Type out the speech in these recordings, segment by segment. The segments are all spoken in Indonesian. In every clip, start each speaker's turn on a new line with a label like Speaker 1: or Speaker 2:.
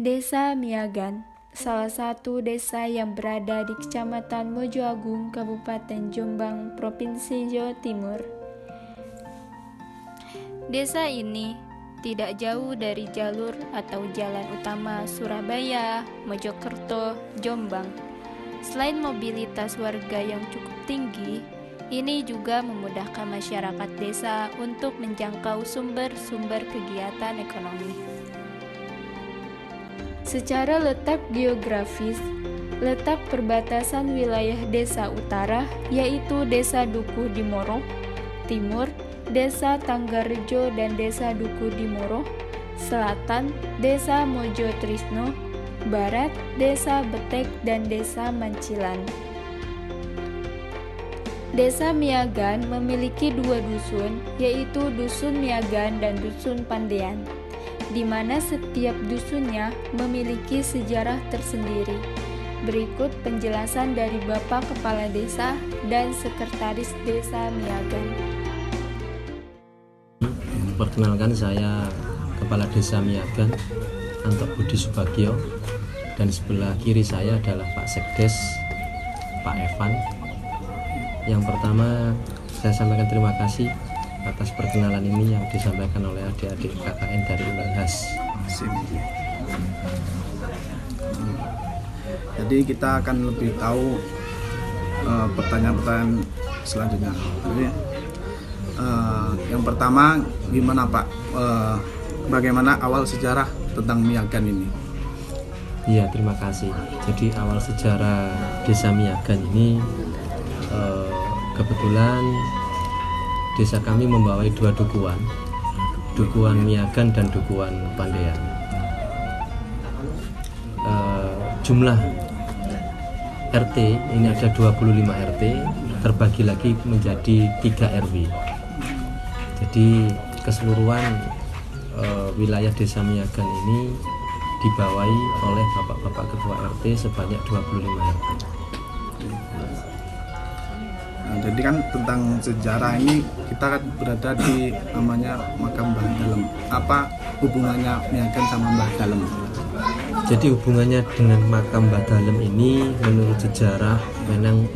Speaker 1: Desa Miagan, salah satu desa yang berada di Kecamatan Mojoagung, Kabupaten Jombang, Provinsi Jawa Timur. Desa ini tidak jauh dari jalur atau jalan utama Surabaya, Mojokerto, Jombang. Selain mobilitas warga yang cukup tinggi, ini juga memudahkan masyarakat desa untuk menjangkau sumber-sumber kegiatan ekonomi. Secara letak geografis, letak perbatasan wilayah desa utara yaitu Desa Dukuh di Moro, timur Desa Tanggarejo dan Desa Dukuh di Moro, selatan Desa Mojo Trisno, barat Desa Betek dan Desa Mancilan. Desa Miagan memiliki dua dusun, yaitu Dusun Miagan dan Dusun Pandean, di mana setiap dusunnya memiliki sejarah tersendiri. Berikut penjelasan dari Bapak Kepala Desa dan Sekretaris Desa Miagan.
Speaker 2: Perkenalkan, saya Kepala Desa Miagan, Anto Budi Subagio, dan sebelah kiri saya adalah Pak Sekdes, Pak Evan. Yang pertama, saya sampaikan terima kasih atas perkenalan ini yang disampaikan oleh adik-adik KKN dari Unhas.
Speaker 3: Jadi kita akan lebih tahu pertanyaan-pertanyaan selanjutnya. Jadi yang pertama, gimana Pak? Bagaimana awal sejarah tentang Miagan ini?
Speaker 2: Iya, terima kasih. Jadi awal sejarah Desa Miagan ini kebetulan desa kami membawai dua dukuhan, Dukuhan Miagan dan Dukuhan Pandean. Jumlah RT ini ada 25 RT, terbagi lagi menjadi 3 RW. Jadi keseluruhan wilayah Desa Miagan ini dibawahi oleh bapak-bapak ketua RT sebanyak 25 RT.
Speaker 3: Nah, jadi kan tentang sejarah ini kita kan berada di namanya makam Mbah Dalem. Apa hubungannya Miagan sama Mbah Dalem?
Speaker 2: Jadi hubungannya dengan makam Mbah Dalem ini menurut sejarah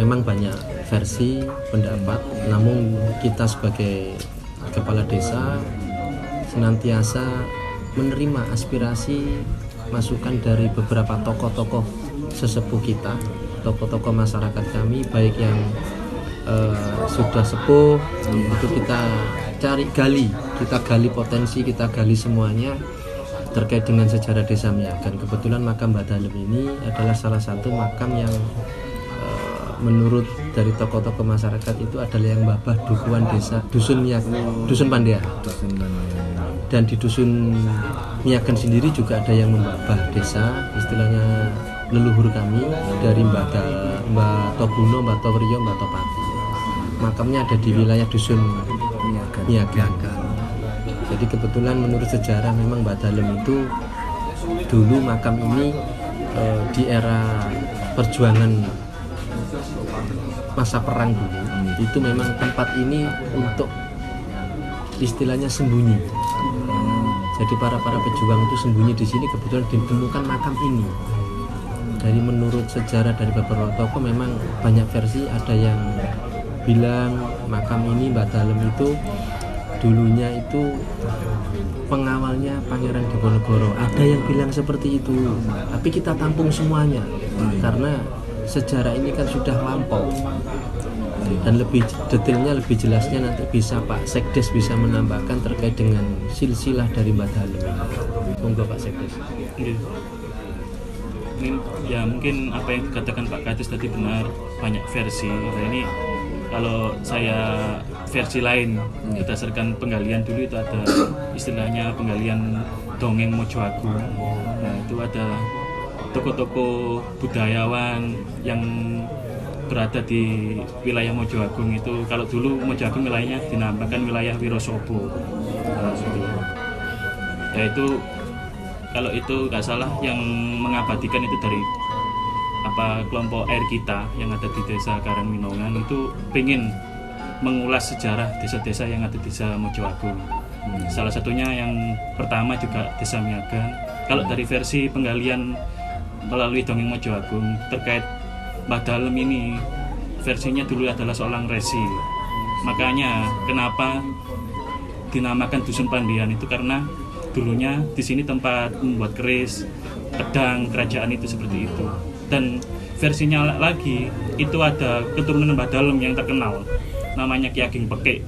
Speaker 2: memang banyak versi pendapat, namun kita sebagai kepala desa senantiasa menerima aspirasi masukan dari beberapa tokoh-tokoh sesepuh kita, tokoh-tokoh masyarakat kami, baik yang sudah sepuh, itu kita gali potensi, kita gali semuanya terkait dengan sejarah Desa Miagan. Kebetulan makam Mbah Dalem ini adalah salah satu makam yang menurut dari tokoh-tokoh masyarakat itu adalah yang babah dukuhan desa Dusun Pandean. Dan di Dusun Miagan sendiri juga ada yang membabah desa, istilahnya leluhur kami dari Mbah Toguno, Mbah Togriyo, Mbah Topati. Makamnya ada di wilayah Dusun Miagan. Jadi kebetulan menurut sejarah memang Mbah Dalem itu dulu makam ini di era perjuangan masa perang dulu, itu memang tempat ini untuk istilahnya sembunyi. Jadi para pejuang itu sembunyi di sini, kebetulan ditemukan makam ini. Dari menurut sejarah dari beberapa tokoh memang banyak versi, ada yang bilang makam ini Mbah Dalem itu dulunya itu pengawalnya Pangeran Diponegoro. Ada yang bilang seperti itu, tapi kita tampung semuanya karena sejarah ini kan sudah lampau, dan lebih detailnya, lebih jelasnya nanti bisa Pak Sekdes bisa menambahkan terkait dengan silsilah dari Mbah Dalem. Monggo Pak Sekdes.
Speaker 4: Ini ya mungkin apa yang dikatakan Pak Kades tadi benar, banyak versi. Nah ini kalau saya versi lain berdasarkan penggalian dulu itu ada istilahnya penggalian dongeng Mojoagung. Nah itu ada tokoh-tokoh budayawan yang berada di wilayah Mojoagung itu. Kalau dulu Mojoagung wilayahnya dinamakan wilayah Wirosobo. Ya itu kalau itu nggak salah yang mengabadikan itu dari kelompok air kita yang ada di desa Karangwinongan itu pengen mengulas sejarah desa-desa yang ada di desa Mojoagung. Salah satunya yang pertama juga Desa Miagan, Kalau dari versi penggalian melalui Dongeng Mojo Agung terkait Mbah Dalem ini, versinya dulu adalah seorang resi. Makanya kenapa dinamakan Dusun Pandian itu karena dulunya di sini tempat membuat keris, pedang kerajaan itu seperti itu. Dan versinya lagi itu ada keturunan Mbah Dalem yang terkenal namanya Ki Ageng Pekik.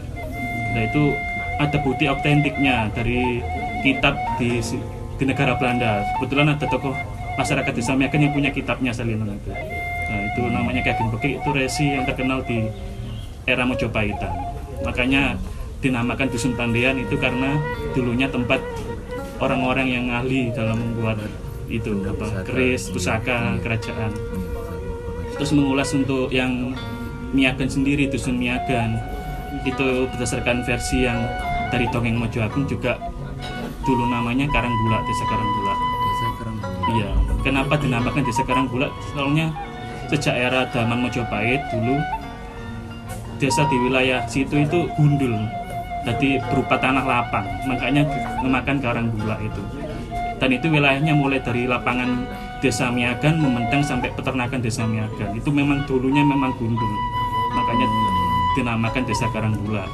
Speaker 4: Nah itu ada bukti autentiknya dari kitab di negara Belanda. Kebetulan ada tokoh masyarakat Desa Miagen yang punya kitabnya salinan itu. Nah itu namanya Ki Ageng Pekik, itu resi yang terkenal di era Mojopahitan. Makanya dinamakan Dusun Pandian itu karena dulunya tempat orang-orang yang ahli dalam membuat itu keris, pusaka kerajaan. Terus mengulas untuk yang Miagen sendiri, Dusun Miagen itu berdasarkan versi yang dari Dongeng Mojo Agung juga dulu namanya Karangbulak, Desa Karangbulak. Iya, kenapa dinamakan Desa Karangbulak? Soalnya sejak era zaman Mojopahit dulu desa di wilayah situ itu gundul, jadi berupa tanah lapang, makanya dinamakan Karangbulak itu. Dan itu wilayahnya mulai dari lapangan Desa Miagen membentang sampai peternakan Desa Miagen. Itu memang dulunya memang gundul, makanya dinamakan Desa Karangbulak.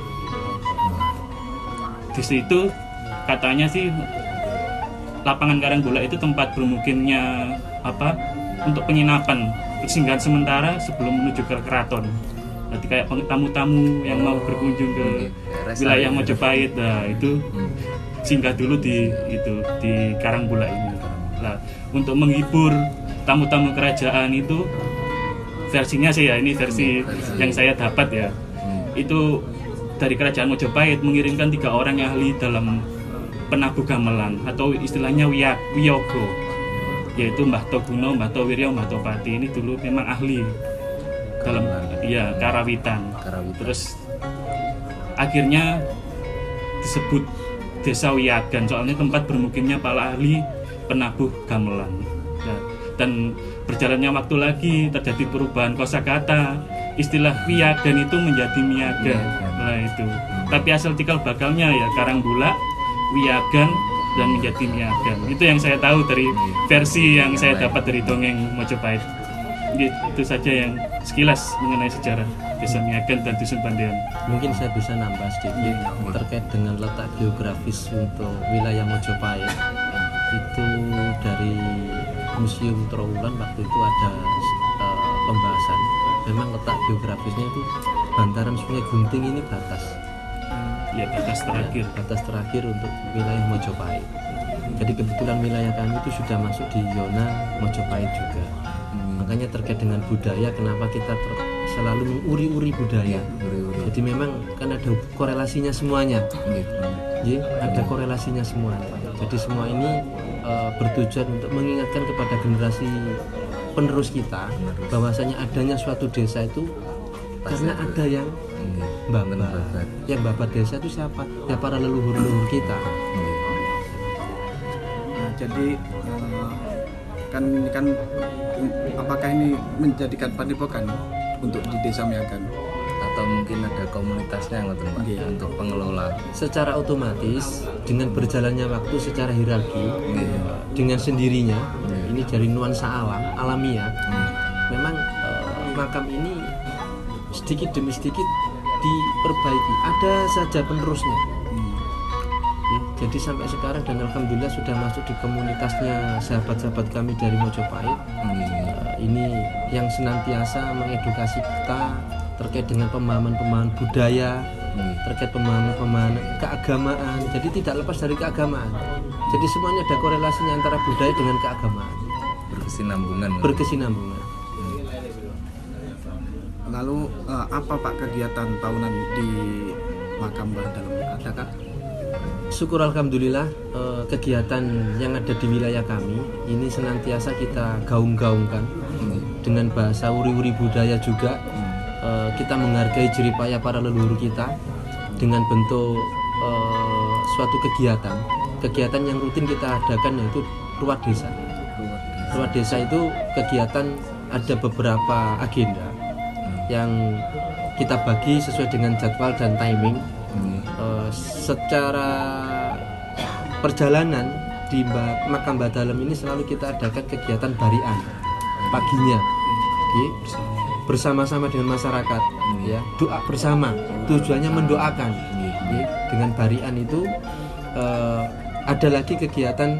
Speaker 4: Di situ katanya sih lapangan Karangbulak itu tempat bermukimnya untuk penginapan, persinggahan sementara sebelum menuju ke keraton. Jadi kayak tamu-tamu yang mau berkunjung ke wilayah Mojopahit, nah itu singgah dulu di Karangbulak ini. Nah, untuk menghibur tamu-tamu kerajaan itu versinya sih ya, ini versi yang saya dapat ya. Itu dari kerajaan Mojopahit mengirimkan 3 orang yang ahli dalam penabuh gamelan atau istilahnya wiyogo, yaitu Mbah Toguno, Mbah Towiryo, Mbah Topati. Ini dulu memang ahli dalam karawitan. Terus akhirnya disebut Desa Wiyagan soalnya tempat bermukimnya para ahli penabuh gamelan. Nah, dan berjalannya waktu lagi terjadi perubahan kosakata, istilah Wiyagan itu menjadi Miagen. Nah itu. Tapi asal cikal bakalnya ya Karangbulak, Wiyagan, dan menjadi Miagen. Itu yang saya tahu dari versi yang saya dapat dari Dongeng Mojopahit. Itu saja yang sekilas mengenai sejarah Desa Miagen dan Dusun Pandian.
Speaker 2: Mungkin saya bisa nambah sedikit terkait dengan letak geografis untuk wilayah Mojopahit. Itu dari Museum Trowulan waktu itu ada pembahasan. Memang letak geografisnya itu bantaran Sungai Gunting ini batas.
Speaker 4: Ya, batas terakhir.
Speaker 2: Batas terakhir untuk wilayah Mojopahit. Jadi kebetulan wilayah kami itu sudah masuk di zona Mojopahit juga. Makanya terkait dengan budaya, kenapa kita selalu menguri-uri budaya. Jadi memang kan ada korelasinya semuanya. Ya, ada korelasinya semuanya. Jadi semua ini bertujuan untuk mengingatkan kepada generasi penerus kita bahwasanya adanya suatu desa itu karena ada yang babat. Yang babat desa itu siapa? Ya para leluhur-leluhur kita.
Speaker 3: Nah, jadi kan apakah ini menjadikan padepokan untuk di Desa Miagen?
Speaker 5: Atau mungkin ada komunitasnya untuk pengelola?
Speaker 2: Secara otomatis dengan berjalannya waktu secara hierarki dengan sendirinya ini dari nuansa alamiah memang makam ini sedikit demi sedikit diperbaiki, ada saja penerusnya. Jadi sampai sekarang dan alhamdulillah sudah masuk di komunitasnya sahabat-sahabat kami dari Mojopahit. Ini yang senantiasa mengedukasi kita terkait dengan pemahaman-pemahaman budaya, terkait pemahaman-pemahaman keagamaan. Jadi tidak lepas dari keagamaan. Jadi semuanya ada korelasinya antara budaya dengan keagamaan. Berkesinambungan.
Speaker 3: Lalu apa Pak kegiatan tahunan di makam Mbah Dalem? Adakah?
Speaker 2: Syukur alhamdulillah kegiatan yang ada di wilayah kami ini senantiasa kita gaung-gaungkan dengan bahasa uri-uri budaya juga. Kita menghargai jeripaya para leluhur kita dengan bentuk suatu kegiatan yang rutin kita adakan, yaitu Ruat Desa. Ruat Desa itu kegiatan ada beberapa agenda yang kita bagi sesuai dengan jadwal dan timing. Secara perjalanan di makam Mbah Dalem ini selalu kita adakan kegiatan barian paginya, bersama-sama dengan masyarakat, ya, doa bersama, tujuannya mendoakan. Dengan barian itu ada lagi kegiatan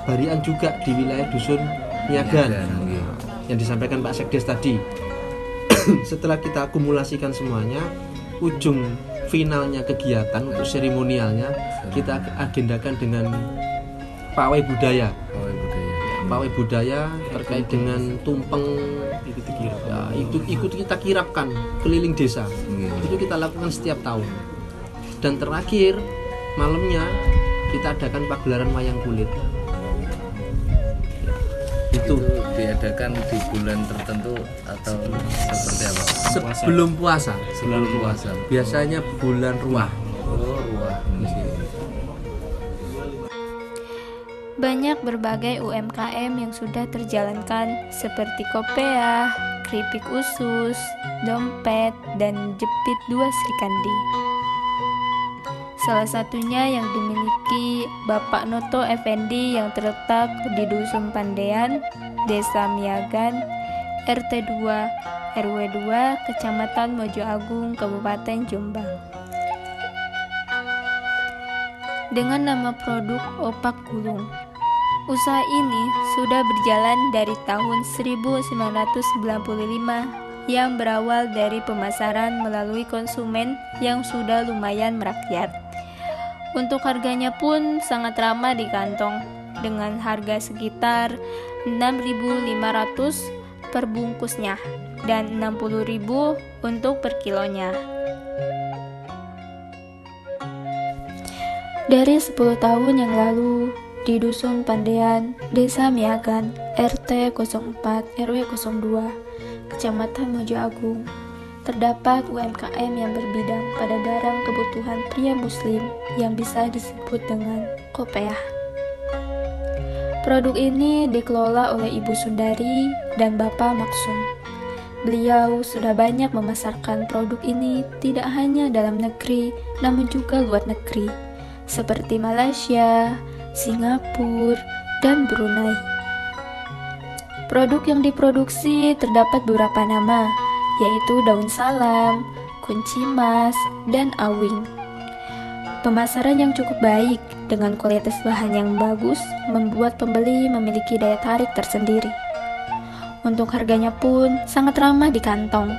Speaker 2: barian juga di wilayah dusun Miagan yang disampaikan Pak Sekdes tadi. Setelah kita akumulasikan semuanya, ujung finalnya kegiatan untuk seremonialnya kita agendakan dengan pawai budaya. Pawai budaya terkait dengan tumpeng ya, itu ikut kita kirapkan keliling desa. Itu kita lakukan setiap tahun. Dan terakhir malamnya kita adakan pagelaran wayang kulit.
Speaker 5: Itu diadakan di bulan tertentu atau seperti apa?
Speaker 2: Sebelum puasa.
Speaker 5: Sebelum puasa.
Speaker 2: Biasanya bulan Ruah.
Speaker 5: Oh, Ruah.
Speaker 1: Banyak berbagai UMKM yang sudah terjalankan seperti kopiah, keripik usus, dompet, dan jepit 2 Srikandi. Salah satunya yang dimiliki Bapak Noto Effendi yang terletak di Dusun Pandean, Desa Miagan, RT 2, RW 2, Kecamatan Mojo Agung, Kabupaten Jombang. Dengan nama produk Opak Gulung. Usaha ini sudah berjalan dari tahun 1995 yang berawal dari pemasaran melalui konsumen yang sudah lumayan merakyat. Untuk harganya pun sangat ramah di kantong dengan harga sekitar 6.500 per bungkusnya dan 60.000 untuk per kilonya. Dari 10 tahun yang lalu, di Dusun Pandean, Desa Miagan, RT 04, RW 02, Kecamatan Mojo Agung, terdapat UMKM yang berbidang pada barang kebutuhan pria muslim yang bisa disebut dengan kopiah. Produk ini dikelola oleh Ibu Sundari dan Bapak Maksum. Beliau sudah banyak memasarkan produk ini tidak hanya dalam negeri, namun juga luar negeri, seperti Malaysia, Singapura, dan Brunei. Produk yang diproduksi terdapat beberapa nama, yaitu daun salam, kunci mas, dan awing. Pemasaran yang cukup baik dengan kualitas bahan yang bagus membuat pembeli memiliki daya tarik tersendiri. Untuk harganya pun sangat ramah di kantong,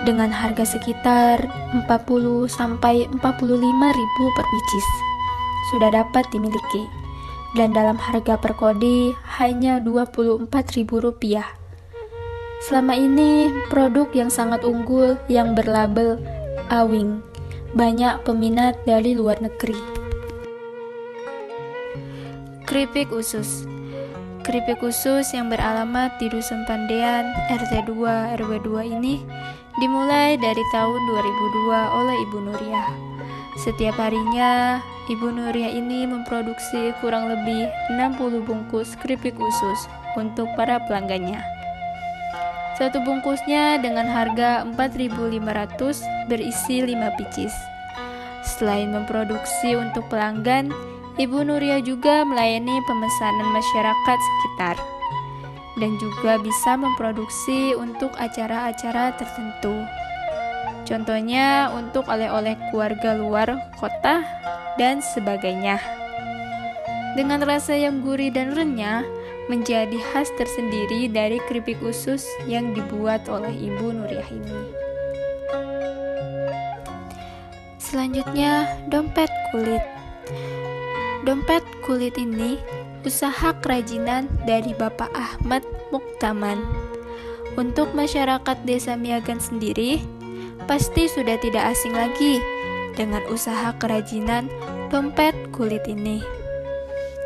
Speaker 1: dengan harga sekitar 40 sampai 45.000 per pieces. Sudah dapat dimiliki, dan dalam harga per kodi hanya Rp24.000. Selama ini produk yang sangat unggul yang berlabel awing, banyak peminat dari luar negeri. Keripik usus. Keripik usus yang beralamat di Dusun Pandean RT 2 RW 2 ini dimulai dari tahun 2002 oleh Ibu Nuriah. Setiap harinya, Ibu Nuriah ini memproduksi kurang lebih 60 bungkus keripik usus untuk para pelanggannya. Satu bungkusnya dengan harga 4.500 berisi 5 pieces. Selain memproduksi untuk pelanggan, Ibu Nuriah juga melayani pemesanan masyarakat sekitar dan juga bisa memproduksi untuk acara-acara tertentu. Contohnya untuk oleh-oleh keluarga luar kota dan sebagainya. Dengan rasa yang gurih dan renyah, menjadi khas tersendiri dari keripik usus yang dibuat oleh Ibu Nuriah ini. Selanjutnya, dompet kulit. Dompet kulit ini usaha kerajinan dari Bapak Ahmad Muktaman. Untuk masyarakat Desa Miagan sendiri, pasti sudah tidak asing lagi dengan usaha kerajinan dompet kulit ini.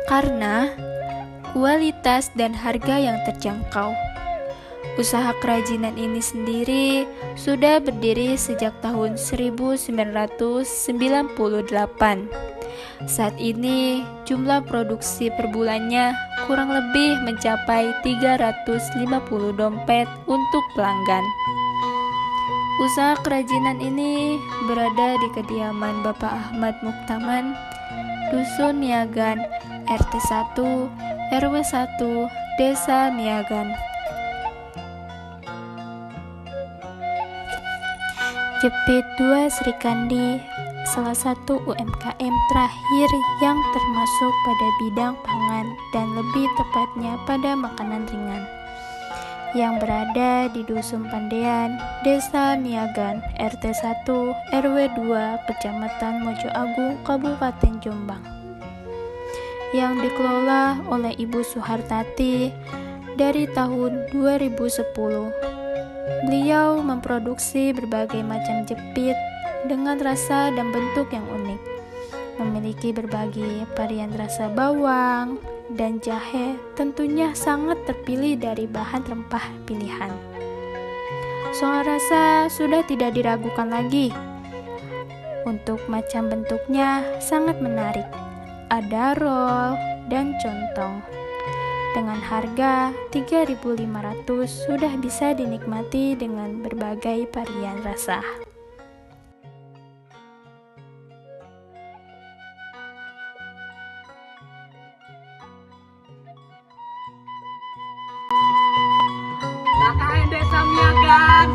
Speaker 1: Karena kualitas dan harga yang terjangkau. Usaha kerajinan ini sendiri sudah berdiri sejak tahun 1998. Saat ini jumlah produksi per bulannya kurang lebih mencapai 350 dompet untuk pelanggan. Usaha kerajinan ini berada di kediaman Bapak Ahmad Muktaman, Dusun Miagan, RT 1, RW 1, Desa Miagan. Jepit 2 Sri Kandi, salah satu UMKM terakhir yang termasuk pada bidang pangan dan lebih tepatnya pada makanan ringan, yang berada di Dusun Pandean, Desa Miagan, RT 1, RW 2, Kecamatan Mojo Agung, Kabupaten Jombang, yang dikelola oleh Ibu Suhartati dari tahun 2010. Beliau memproduksi berbagai macam jepit dengan rasa dan bentuk yang unik, memiliki berbagai varian rasa bawang dan jahe, tentunya sangat terpilih dari bahan rempah pilihan. Soal rasa sudah tidak diragukan lagi. Untuk macam bentuknya sangat menarik, ada roll dan contong. Dengan harga 3.500 sudah bisa dinikmati dengan berbagai varian rasa.
Speaker 6: KKN Desa Miagan